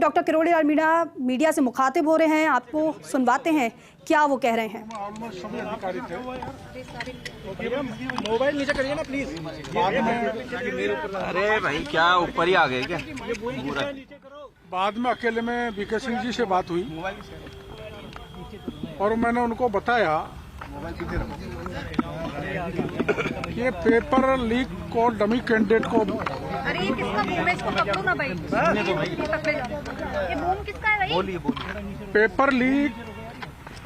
Doctor Kirori Lal Meena media से मुखातिब हो रहे हैं, आपको सुनवाते हैं क्या वो कह रहे हैं। मोबाइल नीचे करिए ना प्लीज। अरे भाई क्या ऊपर ही आ गए क्या? बाद में अकेले में वीके सिंह जी से बात हुई और मैंने उनको बताया कि ये पेपर लीक को डमी कैंडिडेट को। अरे ये किसका बूम है? इसको पकड़ो ना भाई। ये बूम किसका है भाई? बोलिए। पेपर लीक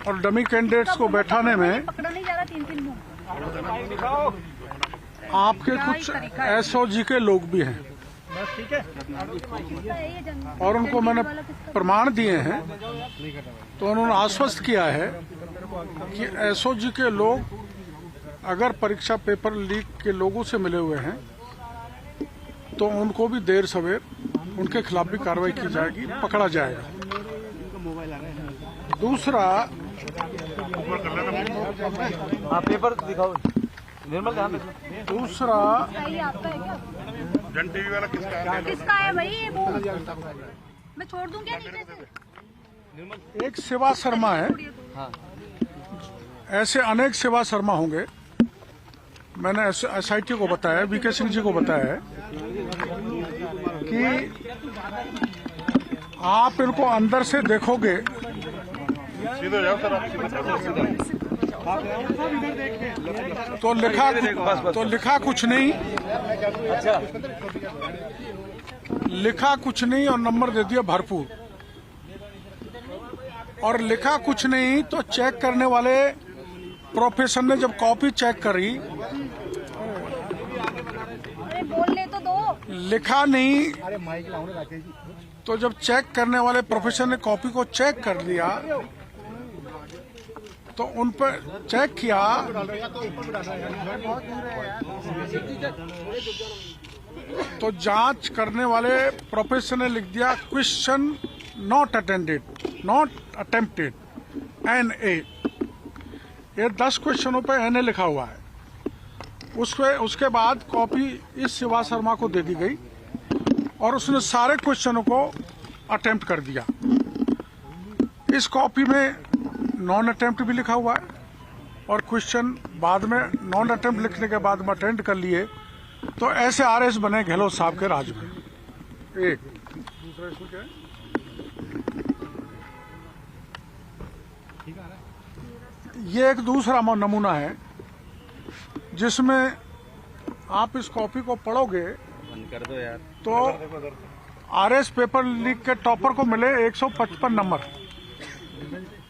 और डमी कैंडिडेट्स को बैठाने में पकड़ा नहीं जा रहा। 3-3 बूम आपके कुछ एसओजी के लोग भी हैं और उनको मैंने प्रमाण दिए हैं। तो उन्होंने आश्वस्त किया है कि एसओजी के लोग अगर परीक्षा पेपर लीक के लोगों से मिले हुए हैं तो उनको भी देर सवेर उनके खिलाफ भी कार्रवाई की जाएगी, पकड़ा जाएगा। दूसरा, पेपर दिखाओ निर्मल, ध्यान दूसरा आपका है क्या? जन टीवी वाला किसका है भाई? ये बूम मैं छोड़ दूं क्या नीचे से? एक शिवा शर्मा है। ऐसे अनेक शिवा शर्मा होंगे। मैंने एसआईटी को बताया, वीके सिंह जी को बताया है कि आप इनको अंदर से देखोगे तो लिखा कुछ नहीं, और नंबर दे दिया भरपूर। और लिखा कुछ नहीं तो चेक करने वाले प्रोफेसर ने जब कॉपी चेक करी, अरे बोलने तो दो। लिखा नहीं तो जब चेक करने वाले प्रोफेसर ने कॉपी को चेक कर लिया तो उन पर चेक किया तो जांच करने वाले प्रोफेसर ने लिख दिया क्वेश्चन नॉट अटेम्प्टेड NA। ये 10 क्वेश्चनों पे NA लिखा हुआ है। उसके बाद कॉपी इस शिवा शर्मा को दे दी गई और उसने सारे क्वेश्चनों को अटेम्प्ट कर दिया। इस कॉपी में नॉन अटेम्प्ट भी लिखा हुआ है और क्वेश्चन बाद में नॉन अटेम्प्ट लिखने के बाद में अटेम्प्ट कर लिए। तो ऐसे RS बने गहलोत साहब के राज में। एक दूसरा इसमें क्या है? ये एक दूसरा नमूना है जिसमें आप इस कॉपी को पढ़ोगे कर दो यार। तो RS पेपर लीक के टॉपर को मिले 155 नंबर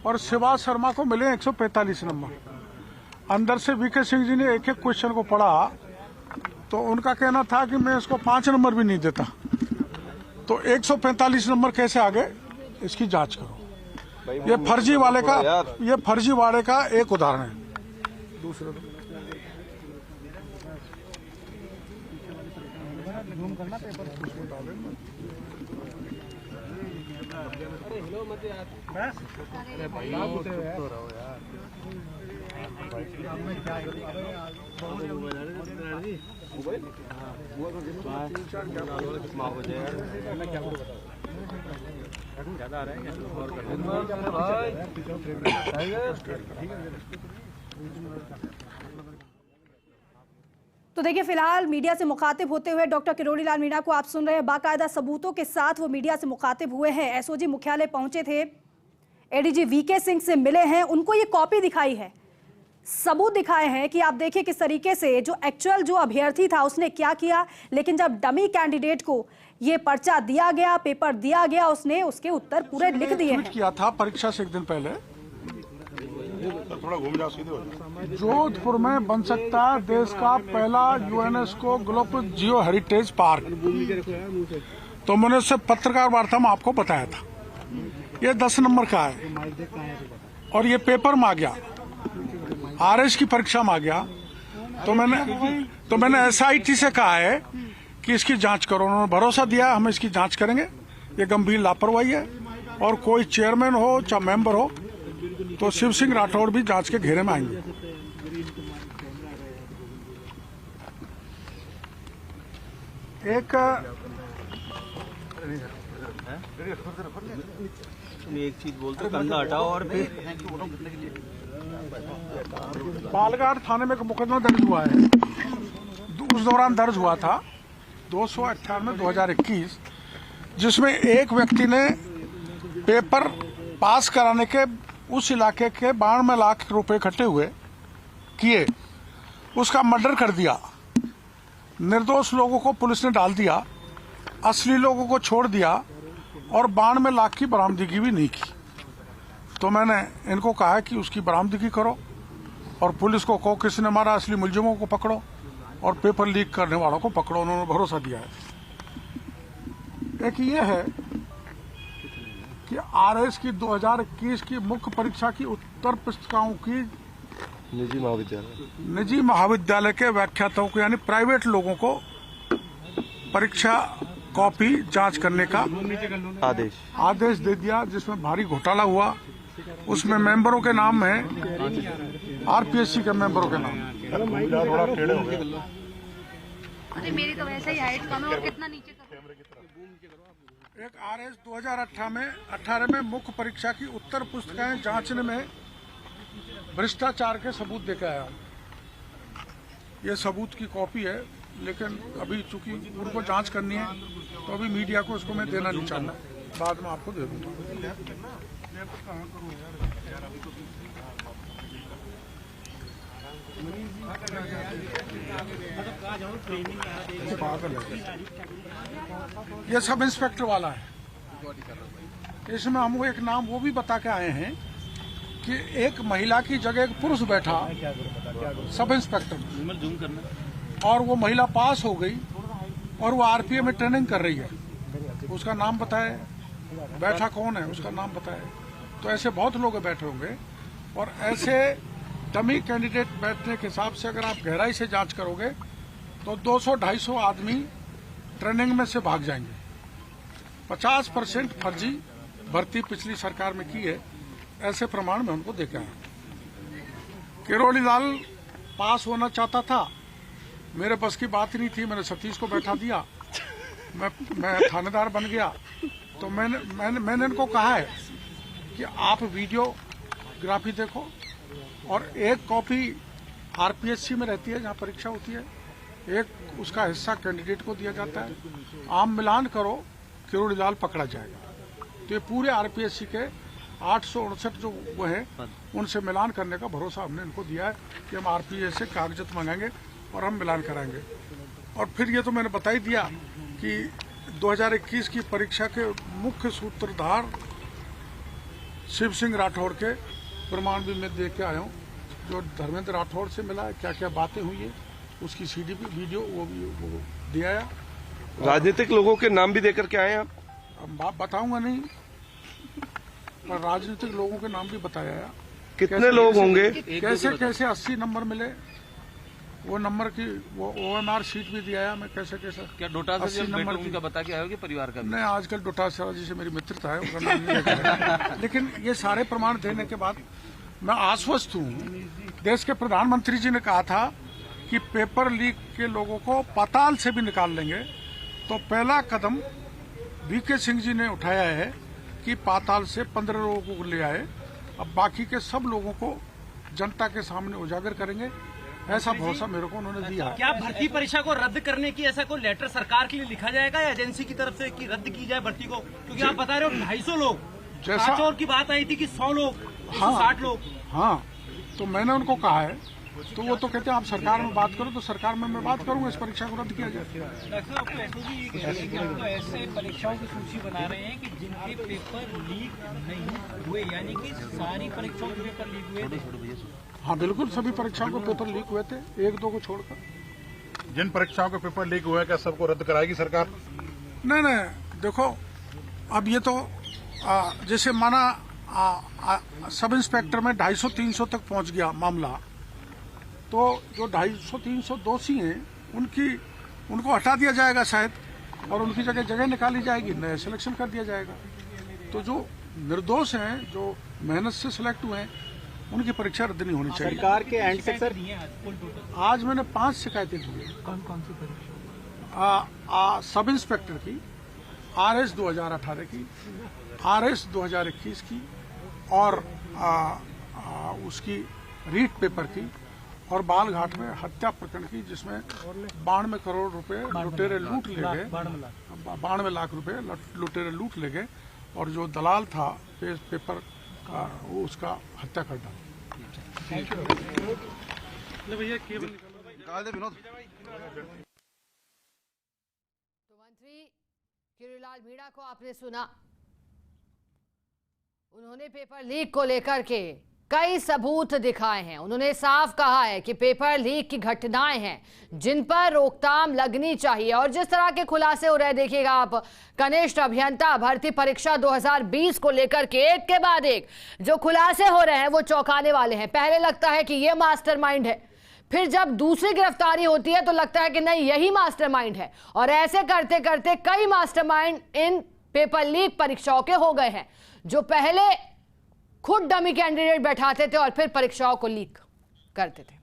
और शिवा शर्मा को मिले 145 नंबर। अंदर से वीके सिंह जी ने एक एक क्वेश्चन को पढ़ा तो उनका कहना था कि मैं इसको 5 नंबर भी नहीं देता। तो 145 नंबर कैसे आ गए, इसकी जांच करो। ये फर्जी वाले का एक उदाहरण है। दूसरा ज्यादा आ रहा है तो देखिए, फिलहाल मीडिया से मुखातिब होते हुए डॉक्टर किरोड़ी लाल मीणा को आप सुन रहे हैं। बाकायदा सबूतों के साथ वो मीडिया से मुखातिब हुए हैं। एसओजी मुख्यालय पहुंचे थे, एडीजी वीके सिंह से मिले हैं, उनको ये कॉपी दिखाई है, सबूत दिखाए हैं कि आप देखिए किस तरीके से जो एक्चुअल जो अभ्यर्थी था उसने क्या किया। लेकिन जब डमी कैंडिडेट को ये पर्चा दिया गया, पेपर दिया गया, उसने उसके उत्तर पूरे लिख दिए हैं। किया था परीक्षा से एक दिन पहले, जोधपुर में बन सकता है देश का पहला UNESCO global geo heritage park. तो मैंने उससे पत्रकार वार्ता में आपको बताया था। ये 10 नंबर का है और ये पेपर में आ गया, RS की परीक्षा में आ गया। तो मैंने SIT से कहा है कि इसकी जांच करो। उन्होंने भरोसा दिया हम इसकी जांच करेंगे। ये गंभीर लापरवाही है और कोई चेयरमैन हो चाहे मेंबर हो तो शिव सिंह राठौड़ भी जांच के घेरे में आएंगे। एक तुम एक चीज बोलते कंधा हटाओ और फिर बालघाट थाने में एक मुकदमा दर्ज हुआ है। उस दौरान दर्ज हुआ था 298/2021, जिसमें एक व्यक्ति ने पेपर पास कराने के उस इलाके के 92 लाख रुपए इकट्ठे हुए किए, उसका मर्डर कर दिया। निर्दोष लोगों को पुलिस ने डाल दिया, असली लोगों को छोड़ दिया और 92 लाख की बरामदगी भी नहीं की। तो मैंने इनको कहा कि उसकी बरामदगी करो और पुलिस को कहो किसने मारा, असली मुलजिमों को पकड़ो और पेपर लीक करने वालों को पकड़ो। उन्होंने भरोसा दिया है। एक ये है कि आरएस की 2021 की मुख्य परीक्षा की उत्तर पुस्तिकाओं की निजी महाविद्यालय के व्याख्याताओं को यानी प्राइवेट लोगों को परीक्षा कॉपी जांच करने का आदेश दे दिया, जिसमें भारी घोटाला हुआ। उसमें मेंबरों के नाम है आरपीएससी के मेंबरों के नाम। अरे मेरी तो वैसे ही हाइट कम है और कितना नीचे कर। एक आरएस 2018 में मुख्य परीक्षा की उत्तर पुस्तिकाएं जांचने में भ्रष्टाचार के सबूत देकर आया। ये सबूत की कॉपी है, लेकिन अभी चूंकि उनको जांच करनी है तो अभी मीडिया को इसको मैं देना नहीं चाहता, बाद में आपको दे दूंगा। ये सब इंस्पेक्टर वाला है। इसमें हम एक नाम वो भी बता के आए हैं कि एक महिला की जगह एक पुरुष बैठा सब इंस्पेक्टर, और वो महिला पास हो गई और वो आरपीए में ट्रेनिंग कर रही है। उसका नाम बताए, बैठा कौन है उसका नाम बताए। तो ऐसे बहुत लोग बैठे होंगे, और ऐसे डमी कैंडिडेट बैठने के हिसाब से अगर आप गहराई से जांच करोगे तो 200-250 आदमी ट्रेनिंग में से भाग जाएंगे। 50% फर्जी भर्ती पिछली सरकार में की है, ऐसे प्रमाण में उनको देखा है। किरोड़ी लाल पास होना चाहता था, मेरे बस की बात नहीं थी, मैंने सतीश को बैठा दिया, मैं थानेदार बन गया। तो मैंने इनको कहा है कि आप वीडियोग्राफी देखो, और एक कॉपी आरपीएससी में रहती है जहां परीक्षा होती है, एक उसका हिस्सा कैंडिडेट को दिया जाता है। आम मिलान करो, किरोड़ी लाल पकड़ा जाएगा। तो ये पूरे आरपीएससी के 859 जो वो है उनसे मिलान करने का भरोसा हमने इनको दिया है कि हम आरपीएस से कागजात मंगाएंगे और हम मिलान कराएंगे। और फिर ये तो मैंने बता ही दिया कि 2021 की परीक्षा के मुख्य सूत्रधार शिव सिंह राठौड़ के प्रमाण भी मैं देख के आया हूँ, जो धर्मेंद्र राठौड़ से मिला है, क्या क्या बातें हुई है, उसकी सीडी भी वीडियो वो दिया है। राजनीतिक लोगों के नाम भी देकर के आए हैं आप? अब बताऊंगा नहीं, पर राजनीतिक लोगों के नाम भी बताया है। कितने लोग होंगे? कैसे 80 नंबर मिले, वो नंबर की वो ओएमआर शीट भी दिया है। मैं कैसे क्या डोटासरा जी नंबर का बता के आयोगे परिवार का? नहीं, आजकल डोटासरा जी से मेरी मित्रता है, उनका नाम नहीं लेकर। लेकिन ये सारे प्रमाण देने के बाद मैं आश्वस्त हूँ। देश के प्रधानमंत्री जी ने कहा था कि पेपर लीक के लोगों को पाताल से भी निकाल लेंगे। तो पहला कदम वीके सिंह जी ने उठाया है कि पाताल से 15 लोगों को ले आए। अब बाकी के सब लोगों को जनता के सामने उजागर करेंगे, ऐसा भरोसा मेरे को उन्होंने दिया है। क्या भर्ती परीक्षा को रद्द करने की ऐसा कोई लेटर सरकार के लिए लिखा जाएगा या एजेंसी की तरफ से कि रद्द की जाए भर्ती को? क्योंकि आप बता रहे हो 250 लोग, जैसा और की बात आई थी कि 100 लोग, 160 लोग। हाँ, तो मैंने उनको कहा है, तो वो तो कहते हैं आप सरकार में बात करो, तो सरकार में मैं बात करूंगा, इस परीक्षा को रद्द किया जाए। डॉक्टर साहब, आपको ऐसे परीक्षाओं की सूची बना रहे हैं कि जिनके पेपर लीक नहीं हुए, यानी कि सारी परीक्षाओं के पेपर लीक हुए थे? हाँ बिल्कुल, सभी परीक्षाओं के पेपर लीक हुए थे, 1-2 को छोड़कर। जिन परीक्षाओं के पेपर लीक हुए, क्या सबको रद्द कराएगी सरकार? नहीं, देखो अब ये तो जैसे माना सब इंस्पेक्टर में 250-300 तक पहुंच गया मामला, तो जो 250-300 दोषी हैं उनको हटा दिया जाएगा शायद, और उनकी जगह निकाली जाएगी, नया सिलेक्शन कर दिया जाएगा। तो जो निर्दोष हैं, जो मेहनत से सिलेक्ट हुए हैं, उनकी परीक्षा रद्द नहीं होनी चाहिए। सरकार के एंड से सर आज मैंने 5 शिकायतें दी है। कौन सी परीक्षा? सब इंस्पेक्टर की, RS 2018 की, RS 2021 की और उसकी रीट पेपर की और बालघाट में हत्या प्रकरण की, जिसमें 92 करोड़ रुपए लुटेरे लूट ले गए, 92 लाख रुपए लुटेरे लूट ले गए और जो दलाल था पेपर का वो उसका हत्या कर डाला। तो मंत्री किरोड़ीलाल मीणा को आपने सुना, उन्होंने पेपर लीक को लेकर के कई सबूत दिखाए हैं। उन्होंने साफ कहा है कि पेपर लीक की घटनाएं हैं जिन पर रोकथाम लगनी चाहिए। और जिस तरह के खुलासे हो रहे, देखिएगा आप, कनिष्ठ अभियंता भर्ती परीक्षा 2020 को लेकर के एक के बाद एक जो खुलासे हो रहे हैं वो चौंकाने वाले हैं। पहले लगता है कि ये मास्टरमाइंड है, फिर जब दूसरी गिरफ्तारी होती है तो लगता है कि नहीं यही मास्टरमाइंड है। और ऐसे करते करते कई मास्टरमाइंड इन पेपर लीक परीक्षाओं के हो गए हैं, जो पहले खुद डमी कैंडिडेट बैठाते थे और फिर परीक्षाओं को लीक करते थे।